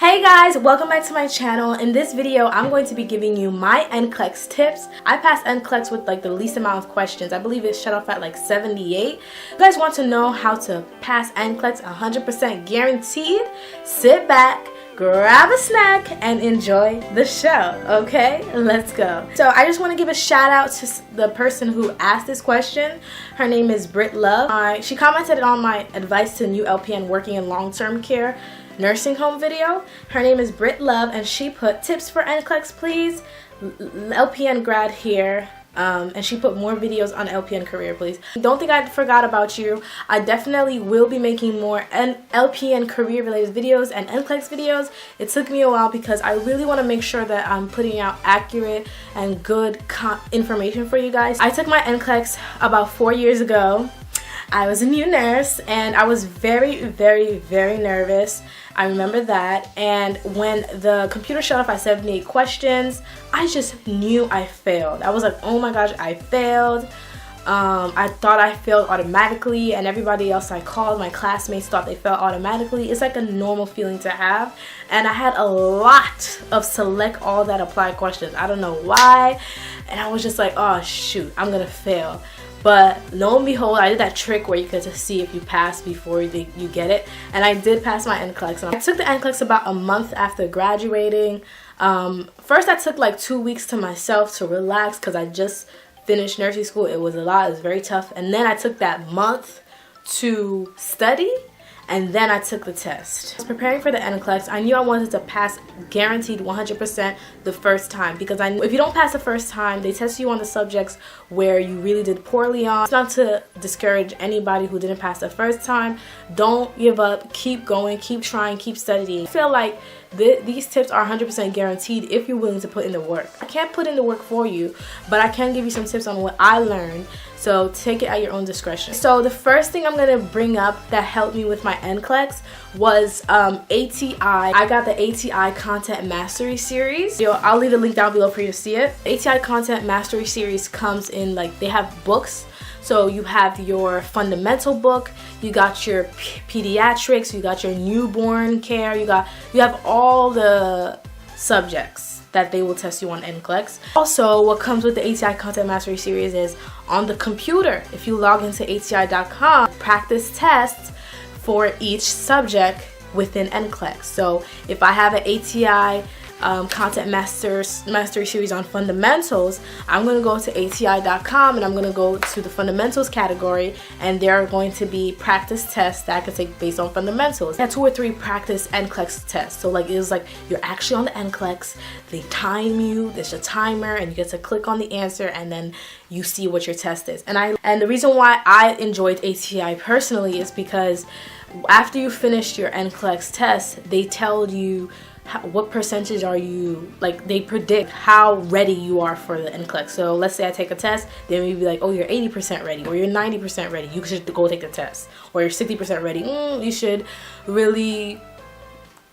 Hey guys, welcome back to my channel. In this video, I'm going to be giving you my NCLEX tips. I passed NCLEX with like the least amount of questions. I believe it shut off at like 78. If you guys want to know how to pass NCLEX 100% guaranteed, sit back, grab a snack, and enjoy the show. Okay, let's go. So I just want to give a shout out to the person who asked this question. Her name is Britt Love. She commented on my advice to new LPN working in long-term care nursing home video. Her name is Britt Love, and she put tips for NCLEX please, LPN grad here, and she put more videos on LPN career please. Don't think I forgot about you. I definitely will be making more LPN career related videos and NCLEX videos. It took me a while because I really want to make sure that I'm putting out accurate and good information for you guys. I took my NCLEX about 4 years ago. I was a new nurse and I was very nervous. I remember that, and when the computer shut off at 78 questions, I just knew I failed. I was like, oh my gosh, I failed. I thought I failed automatically, and everybody else I called, my classmates, thought they failed automatically. It's like a normal feeling to have, and I had a lot of select all that apply questions. I don't know why, and I was just like, oh shoot, I'm gonna fail. But lo and behold, I did that trick where you get to see if you pass before you get it, and I did pass my NCLEX. I took the NCLEX about a month after graduating. First I took like 2 weeks to myself to relax because I just finished nursing school. It was a lot, it was very tough, and then I took that month to study, and then I took the test. I was preparing for the NCLEX. I knew I wanted to pass guaranteed 100% the first time, because I knew if you don't pass the first time, they test you on the subjects where you really did poorly on. It's not to discourage anybody who didn't pass the first time. Don't give up, keep going, keep trying, keep studying. I feel like these tips are 100% guaranteed if you're willing to put in the work. I can't put in the work for you, but I can give you some tips on what I learned. So take it at your own discretion. So the first thing I'm going to bring up that helped me with my NCLEX was ATI. I got the ATI Content Mastery series. I'll leave the link down below for you to see it. ATI Content Mastery series comes in, like, they have books. So you have your fundamental book, you got your pediatrics, you got your newborn care, you have all the subjects that they will test you on NCLEX. Also, what comes with the ATI Content Mastery series is on the computer. If you log into ATI.com, practice tests for each subject within NCLEX. So if I have an ATI Content Mastery series on fundamentals, I'm going to go to ATI.com and I'm going to go to the fundamentals category, and there are going to be practice tests that I can take based on fundamentals. I had 2 or 3 practice NCLEX tests. So like, it was like you're actually on the NCLEX, they time you, there's a timer, and you get to click on the answer, and then you see what your test is. And the reason why I enjoyed ATI personally is because after you finish your NCLEX test, they tell you what percentage are you, like, they predict how ready you are for the NCLEX. So let's say I take a test, they may be like, oh, you're 80% ready, or you're 90% ready, you should go take the test, or you're 60% ready, you should really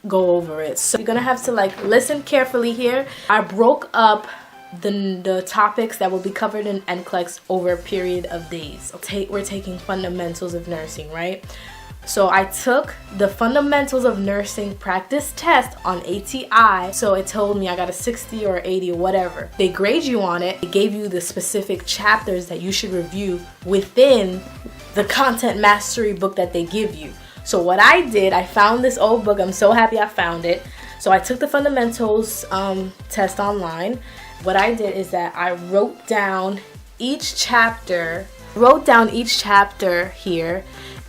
go over it. So you're gonna have to like listen carefully here. I broke up the topics that will be covered in NCLEX over a period of days. We're taking fundamentals of nursing, right? So I took the fundamentals of nursing practice test on ATI. So it told me I got a 60 or 80 or whatever. They grade you on it. They gave you the specific chapters that you should review within the content mastery book that they give you. So what I did, I found this old book. I'm so happy I found it. So I took the fundamentals test online. What I did is that I wrote down each chapter here.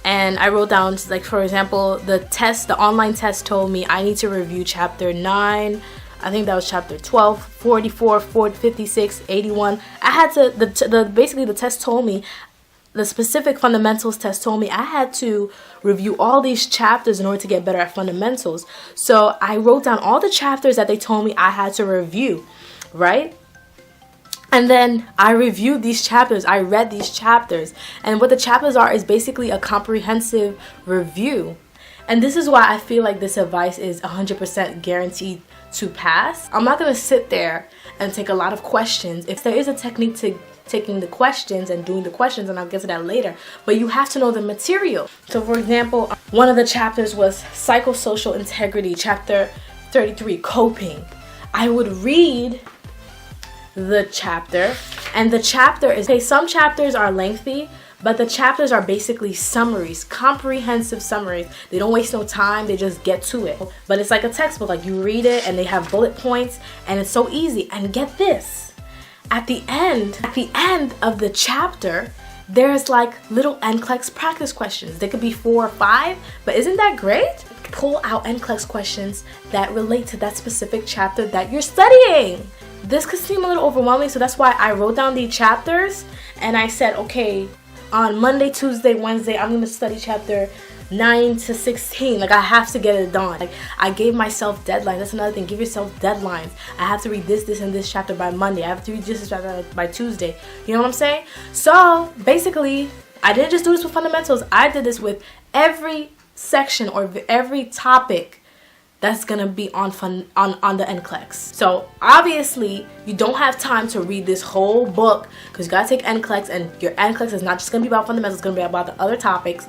And I wrote down, like, for example, the online test told me I need to review chapter 9, I think that was chapter 12, 44, 56, 81. I had to, basically the test told me, the specific fundamentals test told me I had to review all these chapters in order to get better at fundamentals. So I wrote down all the chapters that they told me I had to review, right? And then I reviewed these chapters, I read these chapters, and what the chapters are is basically a comprehensive review. And this is why I feel like this advice is 100% guaranteed to pass. I'm not going to sit there and take a lot of questions. If there is a technique to taking the questions and doing the questions, and I'll get to that later, but you have to know the material. So for example, one of the chapters was psychosocial integrity, chapter 33, coping. I would read the chapter, and the chapter is, okay, some chapters are lengthy, but the chapters are basically summaries, comprehensive summaries. They don't waste no time, they just get to it. But it's like a textbook, like you read it and they have bullet points and it's so easy. And get this, at the end of the chapter, there's like little NCLEX practice questions. They could be 4 or 5, but isn't that great? Pull out NCLEX questions that relate to that specific chapter that you're studying. This could seem a little overwhelming, so that's why I wrote down the chapters and I said, okay, on Monday, Tuesday, Wednesday, I'm going to study chapter 9 to 16. Like, I have to get it done. Like, I gave myself deadlines. That's another thing. Give yourself deadlines. I have to read this, and this chapter by Monday. I have to read this chapter by Tuesday. You know what I'm saying? So, basically, I didn't just do this with fundamentals. I did this with every section or every topic that's gonna be on the NCLEX. So obviously you don't have time to read this whole book because you gotta take NCLEX, and your NCLEX is not just gonna be about fundamentals, it's gonna be about the other topics.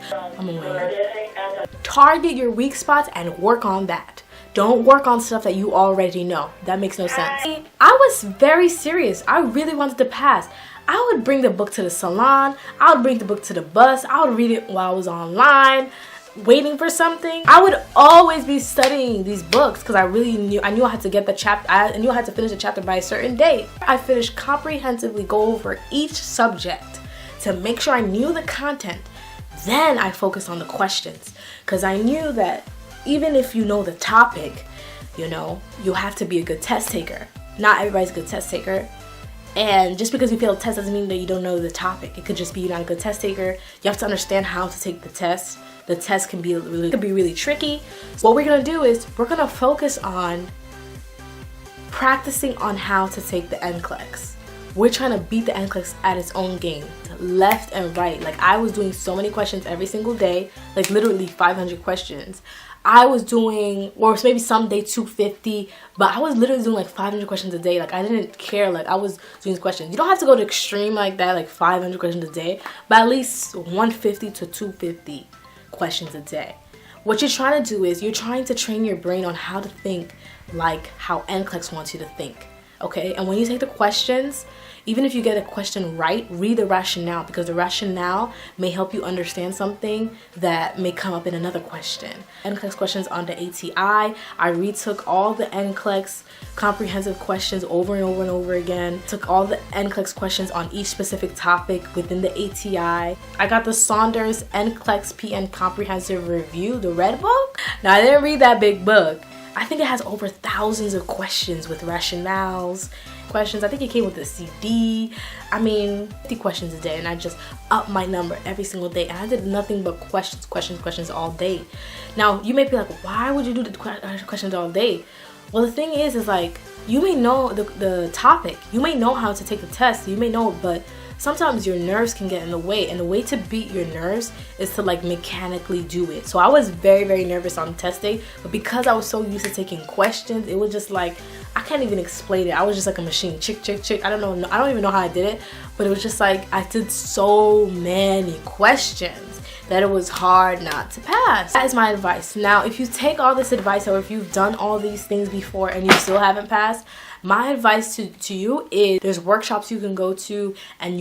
Target your weak spots and work on that. Don't work on stuff that you already know. That makes no sense. I was very serious. I really wanted to pass. I would bring the book to the salon, I would bring the book to the bus, I would read it while I was online waiting for something. I would always be studying these books because I knew I had to get the chapter. I knew I had to finish the chapter by a certain date. I finished comprehensively, go over each subject to make sure I knew the content. Then I focused on the questions because I knew that even if you know the topic, you know, you have to be a good test taker. Not everybody's a good test taker. And just because you fail a test doesn't mean that you don't know the topic. It could just be you're not a good test taker. You have to understand how to take the test. The test can be really tricky. What we're gonna do is we're gonna focus on practicing on how to take the NCLEX. We're trying to beat the NCLEX at its own game, left and right. Like, I was doing so many questions every single day, like literally 500 questions. I was doing, or maybe some day 250, but I was literally doing like 500 questions a day. Like, I didn't care. Like, I was doing these questions. You don't have to go to extreme like that, like 500 questions a day, but at least 150 to 250 questions a day. What you're trying to do is you're trying to train your brain on how to think like how NCLEX wants you to think. Okay, and when you take the questions, even if you get a question right, read the rationale, because the rationale may help you understand something that may come up in another question. NCLEX questions on the ATI. I retook all the NCLEX comprehensive questions over and over and over again. Took all the NCLEX questions on each specific topic within the ATI. I got the Saunders NCLEX-PN Comprehensive Review, the red book. Now, I didn't read that big book. I think it has over thousands of questions with rationales, questions. I think it came with a CD. I mean, 50 questions a day, and I just upped my number every single day. And I did nothing but questions all day. Now, you may be like, why would you do the questions all day? Well, the thing is like, you may know the topic. You may know how to take the test. You may know, but sometimes your nerves can get in the way, and the way to beat your nerves is to like mechanically do it. So I was very, very nervous on test day, but because I was so used to taking questions, it was just like, I can't even explain it. I was just like a machine, chick. I don't know, I don't even know how I did it, but it was just like I did so many questions that it was hard not to pass. That is my advice. Now, if you take all this advice, or if you've done all these things before and you still haven't passed, my advice to you is there's workshops you can go to, and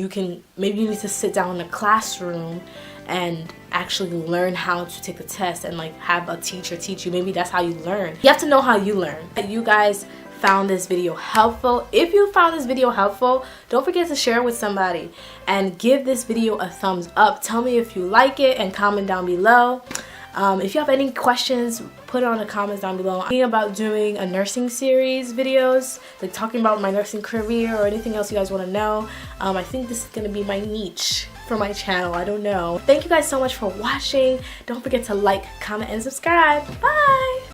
maybe you need to sit down in a classroom and actually learn how to take the test and like have a teacher teach you. Maybe that's how you learn. You have to know how you learn. You guys found this video helpful. If you found this video helpful, don't forget to share it with somebody and give this video a thumbs up. Tell me if you like it and comment down below. If you have any questions, put it on the comments down below. I'm thinking about doing a nursing series videos, like talking about my nursing career or anything else you guys want to know. I think this is going to be my niche for my channel. I don't know. Thank you guys so much for watching. Don't forget to like, comment, and subscribe. Bye!